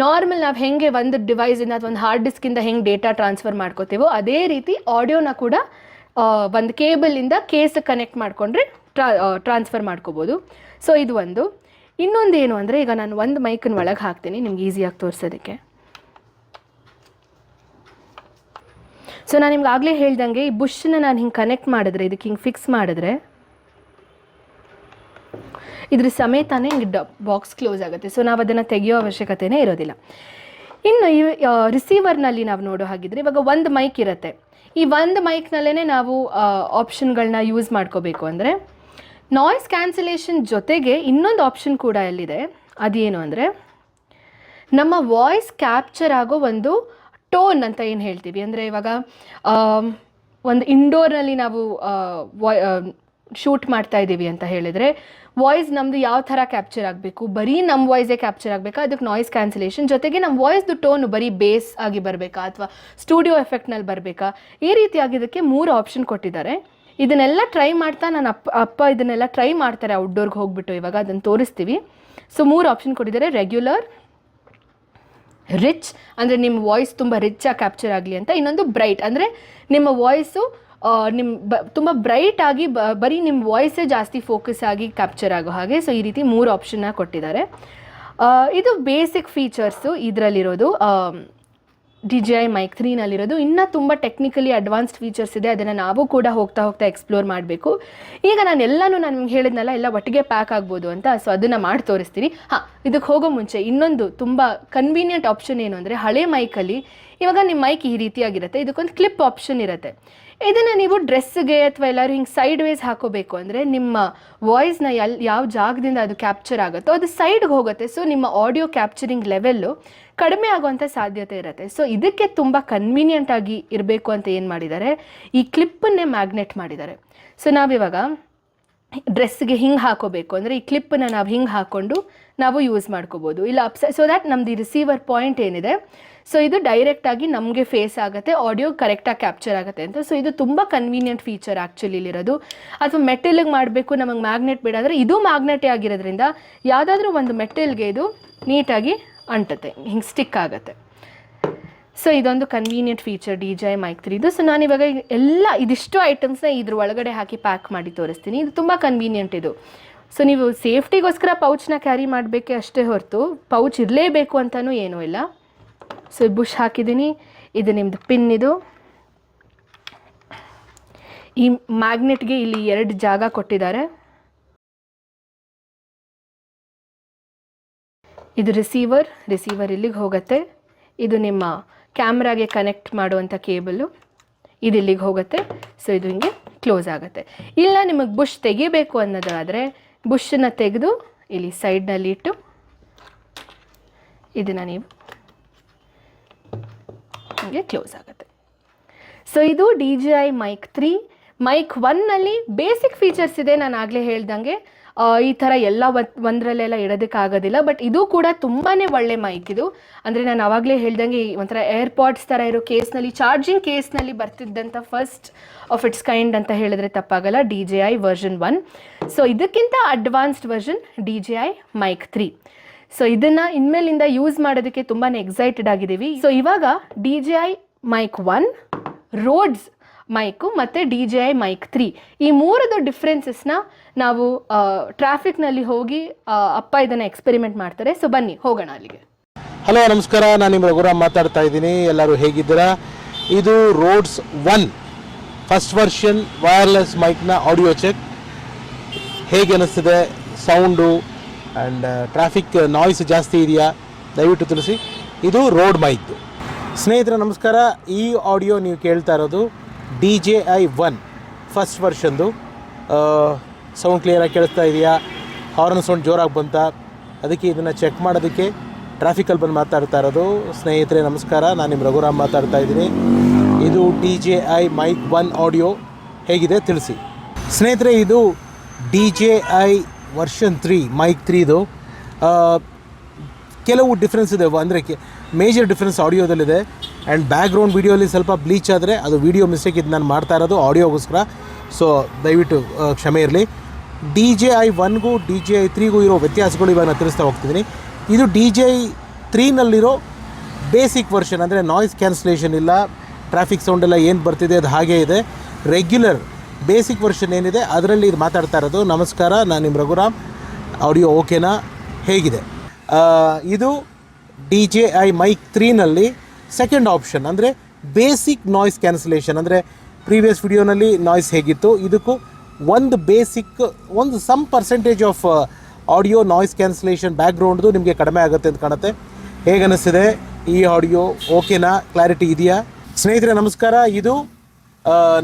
[SPEAKER 4] ನಾರ್ಮಲ್ ನಾವು ಹೆಂಗೆ ಒಂದು ಡಿವೈಸಿಂದ ಅಥವಾ ಒಂದು ಹಾರ್ಡ್ ಡಿಸ್ಕಿಂದ ಹೆಂಗೆ ಡೇಟಾ ಟ್ರಾನ್ಸ್ಫರ್ ಮಾಡ್ಕೋತೀವೋ ಅದೇ ರೀತಿ ಆಡಿಯೋನ ಕೂಡ ಒಂದು ಕೇಬಲಿಂದ ಕೇಸಿಗೆ ಕನೆಕ್ಟ್ ಮಾಡಿಕೊಂಡ್ರೆ ಟ್ರಾನ್ಸ್ಫರ್ ಮಾಡ್ಕೋಬೋದು. ಸೊ ಇದು ಒಂದು. ಇನ್ನೊಂದು ಏನು ಅಂದರೆ ಈಗ ನಾನು ಒಂದು ಮೈಕನ್ನ ಒಳಗೆ ಹಾಕ್ತೀನಿ ನಿಮ್ಗೆ ಈಸಿಯಾಗಿ ತೋರಿಸೋದಕ್ಕೆ. ಸೊ ನಾನು ನಿಮ್ಗೆ ಆಗಲೇ ಹೇಳ್ದಂಗೆ ಈ ಬುಷನ್ನ ನಾನು ಹಿಂಗೆ ಕನೆಕ್ಟ್ ಮಾಡಿದ್ರೆ, ಇದಕ್ಕೆ ಹಿಂಗೆ ಫಿಕ್ಸ್ ಮಾಡಿದ್ರೆ ಇದ್ರ ಸಮೇತನೇ ಹಿಂಗೆ ಬಾಕ್ಸ್ ಕ್ಲೋಸ್ ಆಗುತ್ತೆ. ಸೊ ನಾವು ಅದನ್ನು ತೆಗೆಯೋ ಅವಶ್ಯಕತೆಯೇ ಇರೋದಿಲ್ಲ. ಇನ್ನು ಈ ರಿಸೀವರ್ನಲ್ಲಿ ನಾವು ನೋಡೋ ಹಾಗಿದ್ರೆ ಇವಾಗ ಒಂದು ಮೈಕ್ ಇರುತ್ತೆ. ಈ ಒಂದು ಮೈಕ್ನಲ್ಲೇ ನಾವು ಆಪ್ಷನ್ಗಳನ್ನ ಯೂಸ್ ಮಾಡ್ಕೋಬೇಕು ಅಂದರೆ ನಾಯ್ಸ್ ಕ್ಯಾನ್ಸಲೇಷನ್ ಜೊತೆಗೆ ಇನ್ನೊಂದು ಆಪ್ಷನ್ ಕೂಡ ಎಲ್ಲಿದೆ, ಅದೇನು ಅಂದರೆ ನಮ್ಮ ವಾಯ್ಸ್ ಕ್ಯಾಪ್ಚರ್ ಆಗೋ ಒಂದು ಟೋನ್ ಅಂತ ಏನು ಹೇಳ್ತೀವಿ. ಅಂದರೆ ಇವಾಗ ಒಂದು ಇಂಡೋರ್ನಲ್ಲಿ ನಾವು ಶೂಟ್ ಮಾಡ್ತಾ ಇದ್ದೀವಿ ಅಂತ ಹೇಳಿದರೆ ವಾಯ್ಸ್ ನಮ್ಮದು ಯಾವ ಥರ ಕ್ಯಾಪ್ಚರ್ ಆಗಬೇಕು, ಬರೀ ನಮ್ಮ ವಾಯ್ಸೇ ಕ್ಯಾಪ್ಚರ್ ಆಗಬೇಕಾ, ಅದಕ್ಕೆ ನಾಯ್ಸ್ ಕ್ಯಾನ್ಸಲೇಷನ್ ಜೊತೆಗೆ ನಮ್ಮ ವಾಯ್ಸ್ದು ಟೋನು ಬರೀ ಬೇಸ್ ಆಗಿ ಬರಬೇಕಾ ಅಥವಾ ಸ್ಟುಡಿಯೋ ಎಫೆಕ್ಟ್ನಲ್ಲಿ ಬರಬೇಕಾ, ಈ ರೀತಿಯಾಗಿದ್ದಕ್ಕೆ 3 ಆಪ್ಷನ್ ಕೊಟ್ಟಿದ್ದಾರೆ. ಇದನ್ನೆಲ್ಲ ಟ್ರೈ ಮಾಡ್ತಾ ನಾನು ಅಪ್ಪ ಇದನ್ನೆಲ್ಲ ಟ್ರೈ ಮಾಡ್ತಾರೆ ಔಟ್ಡೋರ್ಗೆ ಹೋಗ್ಬಿಟ್ಟು. ಇವಾಗ ಅದನ್ನು ತೋರಿಸ್ತೀವಿ. ಸೊ 3 ಆಪ್ಷನ್ ಕೊಟ್ಟಿದ್ದಾರೆ. ರೆಗ್ಯುಲರ್, ರಿಚ್ ಅಂದರೆ ನಿಮ್ಮ ವಾಯ್ಸ್ ತುಂಬ ರಿಚ್ಚಾಗಿ ಕ್ಯಾಪ್ಚರ್ ಆಗಲಿ ಅಂತ. ಇನ್ನೊಂದು ಬ್ರೈಟ್ ಅಂದರೆ ನಿಮ್ಮ ವಾಯ್ಸು ತುಂಬ ಬ್ರೈಟ್ ಆಗಿ ಬರೀ ನಿಮ್ಮ ವಾಯ್ಸೇ ಜಾಸ್ತಿ ಫೋಕಸ್ ಆಗಿ ಕ್ಯಾಪ್ಚರ್ ಆಗೋ ಹಾಗೆ. ಸೊ ಈ ರೀತಿ 3 ಆಪ್ಷನ್ನ ಕೊಟ್ಟಿದ್ದಾರೆ. ಇದು ಬೇಸಿಕ್ ಫೀಚರ್ಸು ಇದರಲ್ಲಿರೋದು. DJI Mic 3ನಲ್ಲಿರೋದು. ಇನ್ನೂ ತುಂಬ ಟೆಕ್ನಿಕಲಿ ಅಡ್ವಾನ್ಸ್ಡ್ ಫೀಚರ್ಸ್ ಇದೆ, ಅದನ್ನು ನಾವು ಕೂಡ ಹೋಗ್ತಾ ಎಕ್ಸ್ಪ್ಲೋರ್ ಮಾಡಬೇಕು. ಈಗ ನಾನು ನಿಮ್ಗೆ ಹೇಳಿದ್ನಲ್ಲ ಎಲ್ಲ ಒಟ್ಟಿಗೆ ಪ್ಯಾಕ್ ಆಗ್ಬೋದು ಅಂತ. ಸೊ ಅದನ್ನು ಮಾಡಿ ತೋರಿಸ್ತೀನಿ. ಇದಕ್ಕೆ ಹೋಗೋ ಮುಂಚೆ ಇನ್ನೊಂದು ತುಂಬ ಕನ್ವೀನಿಯಂಟ್ ಆಪ್ಷನ್ ಏನು ಅಂದರೆ, ಹಳೆ ಮೈಕಲ್ಲಿ ಇವಾಗ ನಿಮ್ಮ ಮೈಕ್ ಈ ರೀತಿಯಾಗಿರುತ್ತೆ, ಇದಕ್ಕೊಂದು ಕ್ಲಿಪ್ ಆಪ್ಷನ್ ಇರುತ್ತೆ. ಇದನ್ನು ನೀವು ಡ್ರೆಸ್ಗೆ ಅಥವಾ ಎಲ್ಲರೂ ಹಿಂಗೆ ಸೈಡ್ ವೇಸ್ ಹಾಕೋಬೇಕು ಅಂದರೆ ನಿಮ್ಮ ವಾಯ್ಸ್ನ ಯಾವ ಜಾಗದಿಂದ ಅದು ಕ್ಯಾಪ್ಚರ್ ಆಗುತ್ತೋ ಅದು ಸೈಡ್ಗೆ ಹೋಗುತ್ತೆ. ಸೊ ನಿಮ್ಮ ಆಡಿಯೋ ಕ್ಯಾಪ್ಚರಿಂಗ್ ಲೆವೆಲ್ಲು ಕಡಿಮೆ ಆಗುವಂಥ ಸಾಧ್ಯತೆ ಇರುತ್ತೆ. ಸೊ ಇದಕ್ಕೆ ತುಂಬ ಕನ್ವೀನಿಯಂಟ್ ಆಗಿ ಇರಬೇಕು ಅಂತ ಏನು ಮಾಡಿದ್ದಾರೆ, ಈ ಕ್ಲಿಪ್ಪನ್ನೇ ಮ್ಯಾಗ್ನೆಟ್ ಮಾಡಿದ್ದಾರೆ. ಸೊ ನಾವಿವಾಗ ಡ್ರೆಸ್ಗೆ ಹಿಂಗೆ ಹಾಕೋಬೇಕು ಅಂದರೆ ಈ ಕ್ಲಿಪ್ಪನ್ನು ನಾವು ಹಿಂಗೆ ಹಾಕ್ಕೊಂಡು ನಾವು ಯೂಸ್ ಮಾಡ್ಕೋಬೋದು. ಇಲ್ಲ ಸೊ ದ್ಯಾಟ್ ನಮ್ಮದು ರಿಸೀವರ್ ಪಾಯಿಂಟ್ ಏನಿದೆ ಸೊ ಇದು ಡೈರೆಕ್ಟಾಗಿ ನಮಗೆ ಫೇಸ್ ಆಗುತ್ತೆ, ಆಡಿಯೋ ಕರೆಕ್ಟಾಗಿ ಕ್ಯಾಪ್ಚರ್ ಆಗುತ್ತೆ ಅಂತ. ಸೊ ಇದು ತುಂಬ ಕನ್ವೀನಿಯಂಟ್ ಫೀಚರ್ ಆ್ಯಕ್ಚುಲಿ ಇಲ್ಲಿರೋದು. ಅಥವಾ ಮೆಟಲ್ಗೆ ಮಾಡಬೇಕು ನಮಗೆ ಮ್ಯಾಗ್ನೆಟ್ ಬೇಡ ಅಂದರೆ ಇದು ಮ್ಯಾಗ್ನೆಟೇ ಆಗಿರೋದ್ರಿಂದ ಯಾವುದಾದ್ರೂ ಒಂದು ಮೆಟಲ್ಗೆ ಇದು ನೀಟಾಗಿ ಅಂಟುತ್ತೆ, ಹಿಂಗೆ ಸ್ಟಿಕ್ ಆಗುತ್ತೆ. ಸೊ ಇದೊಂದು ಕನ್ವೀನಿಯಂಟ್ ಫೀಚರ್ DJI Mic 3ಇದು. ಸೊ ನಾನಿವಾಗ ಎಲ್ಲ ಇದಿಷ್ಟು ಐಟಮ್ಸ್ನ ಇದ್ರ ಒಳಗಡೆ ಹಾಕಿ ಪ್ಯಾಕ್ ಮಾಡಿ ತೋರಿಸ್ತೀನಿ. ಇದು ತುಂಬ ಕನ್ವೀನಿಯಂಟ್ ಇದು. ಸೊ ನೀವು ಸೇಫ್ಟಿಗೋಸ್ಕರ ಪೌಚ್ನ ಕ್ಯಾರಿ ಮಾಡಬೇಕೆ ಅಷ್ಟೇ ಹೊರತು ಪೌಚ್ ಇರಲೇಬೇಕು ಅಂತಲೂ ಏನೂ ಇಲ್ಲ. ಸೊ ಬುಷ್ ಹಾಕಿದ್ದೀನಿ. ಇದು ನಿಮ್ಮದು ಪಿನ್. ಇದು ಈ ಮ್ಯಾಗ್ನೆಟ್ಗೆ ಇಲ್ಲಿ 2 ಜಾಗ ಕೊಟ್ಟಿದ್ದಾರೆ. ಇದು ರಿಸೀವರ್ ಇಲ್ಲಿಗೆ ಹೋಗುತ್ತೆ. ಇದು ನಿಮ್ಮ ಕ್ಯಾಮ್ರಾಗೆ ಕನೆಕ್ಟ್ ಮಾಡುವಂಥ ಕೇಬಲ್ಲು, ಇದು ಇಲ್ಲಿಗೆ ಹೋಗುತ್ತೆ. ಸೊ ಇದು ಹಿಂಗೆ ಕ್ಲೋಸ್ ಆಗುತ್ತೆ. ಇಲ್ಲ ನಿಮಗೆ ಬುಷ್ ತೆಗಿಬೇಕು ಅನ್ನೋದಾದರೆ ಬುಷನ್ನು ತೆಗೆದು ಇಲ್ಲಿ ಸೈಡ್ನಲ್ಲಿ ಇಟ್ಟು ಇದನ್ನು ನೀವು ನಿಮಗೆ ಕ್ಲೋಸ್ ಆಗುತ್ತೆ. ಸೊ ಇದು DJI ಮೈಕ್ 3. ಮೈಕ್ 1ನಲ್ಲಿ ಬೇಸಿಕ್ ಫೀಚರ್ಸ್ ಇದೆ, ನಾನು ಆಗಲೇ ಹೇಳ್ದಂಗೆ ಈ ಥರ ಎಲ್ಲ ಒಂದರಲ್ಲೆಲ್ಲ ಇಡೋದಕ್ಕಾಗೋದಿಲ್ಲ. ಬಟ್ ಇದು ಕೂಡ ತುಂಬಾ ಒಳ್ಳೆ ಮೈಕ್ ಇದು. ಅಂದರೆ ನಾನು ಆವಾಗಲೇ ಹೇಳ್ದಂಗೆ ಒಂಥರ ಏರ್ಪಾಡ್ಸ್ ಥರ ಇರೋ ಕೇಸ್ನಲ್ಲಿ, ಚಾರ್ಜಿಂಗ್ ಕೇಸ್ನಲ್ಲಿ ಬರ್ತಿದ್ದಂಥ ಫಸ್ಟ್ ಆಫ್ ಇಟ್ಸ್ ಕೈಂಡ್ ಅಂತ ಹೇಳಿದ್ರೆ ತಪ್ಪಾಗಲ್ಲ, DJI ವರ್ಷನ್ 1. ಸೊ ಇದಕ್ಕಿಂತ advanced version DJI mic 3. So ಇದನ್ನು ಇನ್ಮೇಲಿಂದ ಯೂಸ್ ಮಾಡೋದಕ್ಕೆ ತುಂಬಾ ಎಕ್ಸೈಟೆಡ್ ಆಗಿದ್ದೀವಿ. ಸೊ ಇವಾಗ DJI ಮೈಕ್ 1, ರೋಡ್ಸ್ ಮೈಕು ಮತ್ತು DJI ಮೈಕ್ 3 ಈ ಮೂರದು ಡಿಫ್ರೆನ್ಸಸ್ನ ನಾವು ಟ್ರಾಫಿಕ್ನಲ್ಲಿ ಹೋಗಿ ಅಪ್ಪ ಇದನ್ನು ಎಕ್ಸ್ಪೆರಿಮೆಂಟ್ ಮಾಡ್ತಾರೆ. ಸೊ ಬನ್ನಿ ಹೋಗೋಣ ಅಲ್ಲಿಗೆ.
[SPEAKER 1] ಹಲೋ ನಮಸ್ಕಾರ, ನಾನು ನಿಮ್ಮ ರಘುರಾಮ್ ಮಾತಾಡ್ತಾ ಇದ್ದೀನಿ. ಎಲ್ಲರೂ ಹೇಗಿದ್ದೀರಾ? ಇದು ರೋಡ್ಸ್ 1 ಫಸ್ಟ್ ವರ್ಷನ್ ವೈರ್ಲೆಸ್ ಮೈಕ್ನ ಆಡಿಯೋ ಚೆಕ್. ಹೇಗೆ ಅನ್ನಿಸ್ತಿದೆ ಸೌಂಡು ಆ್ಯಂಡ್ ಟ್ರಾಫಿಕ್ ನಾಯ್ಸ್ ಜಾಸ್ತಿ ಇದೆಯಾ ದಯವಿಟ್ಟು ತಿಳಿಸಿ. ಇದು ರೋಡ್ ಮೈಕ್ದು. ಸ್ನೇಹಿತರೆ ನಮಸ್ಕಾರ. ಈ ಆಡಿಯೋ ನೀವು ಕೇಳ್ತಾ ಇರೋದು DJI 1 ಫಸ್ಟ್ ವರ್ಷನ್ದು. ಸೌಂಡ್ ಕ್ಲಿಯರಾಗಿ ಕೇಳಿಸ್ತಾ ಇದೆಯಾ, ಹಾರ್ನ್ ಸೌಂಡ್ ಜೋರಾಗಿ ಬಂತ, ಅದಕ್ಕೆ ಇದನ್ನು ಚೆಕ್ ಮಾಡೋದಕ್ಕೆ ಟ್ರಾಫಿಕಲ್ಲಿ ಬಂದು ಮಾತಾಡ್ತಾ ಇರೋದು. ಸ್ನೇಹಿತರೆ ನಮಸ್ಕಾರ, ನಾನು ನಿಮ್ಮ ರಘುರಾಮ್ ಮಾತಾಡ್ತಾ ಇದ್ದೀನಿ. ಇದು DJI ಮೈಕ್ 1 ಆಡಿಯೋ ಹೇಗಿದೆ ತಿಳಿಸಿ. ಸ್ನೇಹಿತರೆ ಇದು DJI ವರ್ಷನ್ 3 ಮೈಕ್ 3ದು ಕೆಲವು ಡಿಫ್ರೆನ್ಸ್ ಇದೆ. ಅಂದರೆ ಮೇಜರ್ ಡಿಫ್ರೆನ್ಸ್ ಆಡಿಯೋದಲ್ಲಿದೆ. ಆ್ಯಂಡ್ ಬ್ಯಾಕ್ಗ್ರೌಂಡ್ ವೀಡಿಯೋಲಿ ಸ್ವಲ್ಪ ಬ್ಲೀಚ್ ಆದರೆ ಅದು ವೀಡಿಯೋ ಮಿಸ್ಟೇಕ್ ಇದು ನಾನು ಮಾಡ್ತಾ ಇರೋದು ಆಡಿಯೋಗೋಸ್ಕರ. ಸೊ ದಯವಿಟ್ಟು ಕ್ಷಮೆ ಇರಲಿ. DJI 1ಗೂ DJI 3ಗೂ ಇರೋ ವ್ಯತ್ಯಾಸಗಳು ಇವಾಗ ನಾನು ತಿಳಿಸ್ತಾ ಹೋಗ್ತಿದ್ದೀನಿ. ಇದು DJI 3ನಲ್ಲಿರೋ ಬೇಸಿಕ್ ವರ್ಷನ್, ಅಂದರೆ ನಾಯ್ಸ್ ಕ್ಯಾನ್ಸಲೇಷನ್ ಇಲ್ಲ, ಟ್ರಾಫಿಕ್ ಸೌಂಡ್ ಎಲ್ಲ ಏನು ಬರ್ತಿದೆ ಅದು ಹಾಗೇ ಇದೆ. ರೆಗ್ಯುಲರ್ ಬೇಸಿಕ್ ವರ್ಷನ್ ಏನಿದೆ ಅದರಲ್ಲಿ ಇದು ಮಾತಾಡ್ತಾ ಇರೋದು. ನಮಸ್ಕಾರ, ನಾನು ನಿಮ್ಮ ರಘುರಾಮ್. ಆಡಿಯೋ ಓಕೆನಾ, ಹೇಗಿದೆ? ಇದು DJI ಮೈಕ್ 3ನಲ್ಲಿ ಸೆಕೆಂಡ್ ಆಪ್ಷನ್, ಅಂದರೆ ಬೇಸಿಕ್ ನಾಯ್ಸ್ ಕ್ಯಾನ್ಸಲೇಷನ್. ಅಂದರೆ ಪ್ರೀವಿಯಸ್ ವಿಡಿಯೋನಲ್ಲಿ ನಾಯ್ಸ್ ಹೇಗಿತ್ತು, ಇದಕ್ಕೂ ಒಂದು basic some percentage of audio noise cancellation ಬ್ಯಾಕ್ಗ್ರೌಂಡ್ದು ನಿಮಗೆ ಕಡಿಮೆ ಆಗುತ್ತೆ ಅಂತ ಕಾಣುತ್ತೆ. ಹೇಗೆ ಅನ್ನಿಸ್ತಿದೆ ಈ ಆಡಿಯೋ? ಓಕೆನಾ, ಕ್ಲಾರಿಟಿ ಇದೆಯಾ? ಸ್ನೇಹಿತರೆ ನಮಸ್ಕಾರ. ಇದು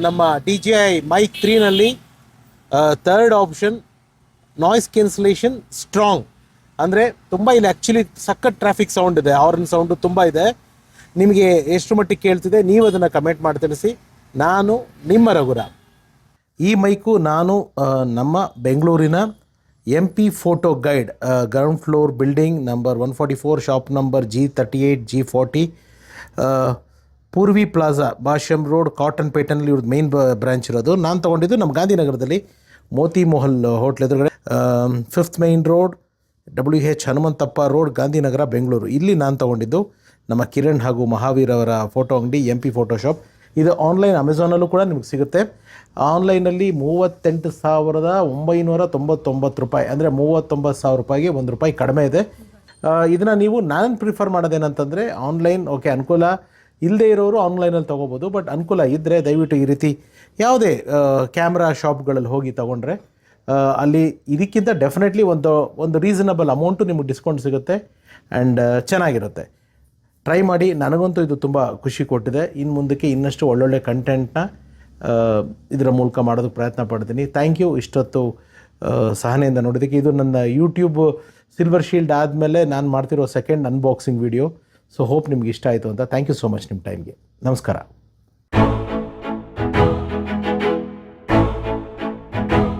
[SPEAKER 1] ನಮ್ಮ DJI ಮೈಕ್ 3ನಲ್ಲಿ third option, noise cancellation strong. ಅಂದರೆ ತುಂಬ ಇಲ್ಲಿ ಆ್ಯಕ್ಚುಲಿ ಸಖತ್ ಟ್ರಾಫಿಕ್ ಸೌಂಡ್ ಇದೆ, ಹಾರ್ನ್ ಸೌಂಡು ತುಂಬ ಇದೆ. ನಿಮಗೆ ಎಷ್ಟು ಮಟ್ಟಿಗೆ ಕೇಳ್ತಿದೆ ನೀವು ಅದನ್ನು ಕಮೆಂಟ್ ಮಾಡಿ ತಿಳಿಸಿ. ನಾನು ನಿಮ್ಮ ರಘುರಾಮ್. ಈ ಮೈಕು ನಾನು ನಮ್ಮ ಬೆಂಗಳೂರಿನ MP photo guide, ground floor building number 144, shop number G38 G40, Purvi plaza, Bhashyam road, cotton ಪೇಟನಲ್ಲಿ ಇವ್ರದ್ದು ಮೇನ್ ಬ್ರಾಂಚ್ ಇರೋದು. ನಾನು ತೊಗೊಂಡಿದ್ದು ನಮ್ಮ ಗಾಂಧಿನಗರದಲ್ಲಿ ಮೋತಿ ಮಹಲ್ ಹೋಟ್ಲ್ ಎದುರುಗಡೆ, 5th main road, WH Hanumanthappa road, Gandhinagar, Bengaluru. ಇಲ್ಲಿ ನಾನು ತೊಗೊಂಡಿದ್ದು ನಮ್ಮ ಕಿರಣ್ ಹಾಗೂ ಮಹಾವೀರ್ ಅವರ ಫೋಟೋ ಅಂಗಡಿ MP ಫೋಟೋ ಶಾಪ್. ಇದು ಆನ್ಲೈನ್ ಅಮೆಝಾನಲ್ಲೂ ಕೂಡ ನಿಮಗೆ ಸಿಗುತ್ತೆ. ಆನ್ಲೈನಲ್ಲಿ 38,999 ರೂಪಾಯಿ, ಅಂದರೆ 39,000 ರೂಪಾಯಿಗೆ ₹1 ಕಡಿಮೆ ಇದೆ. ಇದನ್ನು ನೀವು ನಾನು ಪ್ರಿಫರ್ ಮಾಡೋದೇನಂತಂದರೆ ಆನ್ಲೈನ್ ಓಕೆ ಅನುಕೂಲ ಇಲ್ಲದೇ ಇರೋರು ಆನ್ಲೈನಲ್ಲಿ ತೊಗೋಬೋದು. ಬಟ್ ಅನುಕೂಲ ಇದ್ದರೆ ದಯವಿಟ್ಟು ಈ ರೀತಿ ಯಾವುದೇ ಕ್ಯಾಮ್ರಾ ಶಾಪ್ಗಳಲ್ಲಿ ಹೋಗಿ ತೊಗೊಂಡ್ರೆ ಅಲ್ಲಿ ಇದಕ್ಕಿಂತ ಡೆಫಿನೆಟ್ಲಿ ಒಂದು ರೀಸನಬಲ್ ಅಮೌಂಟು ನಿಮಗೆ ಡಿಸ್ಕೌಂಟ್ ಸಿಗುತ್ತೆ ಆ್ಯಂಡ್ ಚೆನ್ನಾಗಿರುತ್ತೆ. ಟ್ರೈ ಮಾಡಿ. ನನಗಂತೂ ಇದು ತುಂಬ ಖುಷಿ ಕೊಟ್ಟಿದೆ. ಇನ್ನು ಮುಂದಕ್ಕೆ ಇನ್ನಷ್ಟು ಒಳ್ಳೊಳ್ಳೆ ಕಂಟೆಂಟ್ನ ಇದರ ಮೂಲಕ ಮಾಡೋದಕ್ಕೆ ಪ್ರಯತ್ನ ಪಡ್ತೀನಿ. ಥ್ಯಾಂಕ್ ಯು ಇಷ್ಟೊತ್ತು ಸಹನೆಯಿಂದ ನೋಡೋದಕ್ಕೆ. ಇದು ನನ್ನ ಯೂಟ್ಯೂಬ್ ಸಿಲ್ವರ್ ಶೀಲ್ಡ್ ಆದಮೇಲೆ ನಾನು ಮಾಡ್ತಿರೋ second unboxing video. So hope ನಿಮ್ಗೆ ಇಷ್ಟ ಆಯಿತು ಅಂತ. ಥ್ಯಾಂಕ್ ಯು ಸೋ ಮಚ್ ನಿಮ್ಮ ಟೈಮ್ಗೆ. ನಮಸ್ಕಾರ.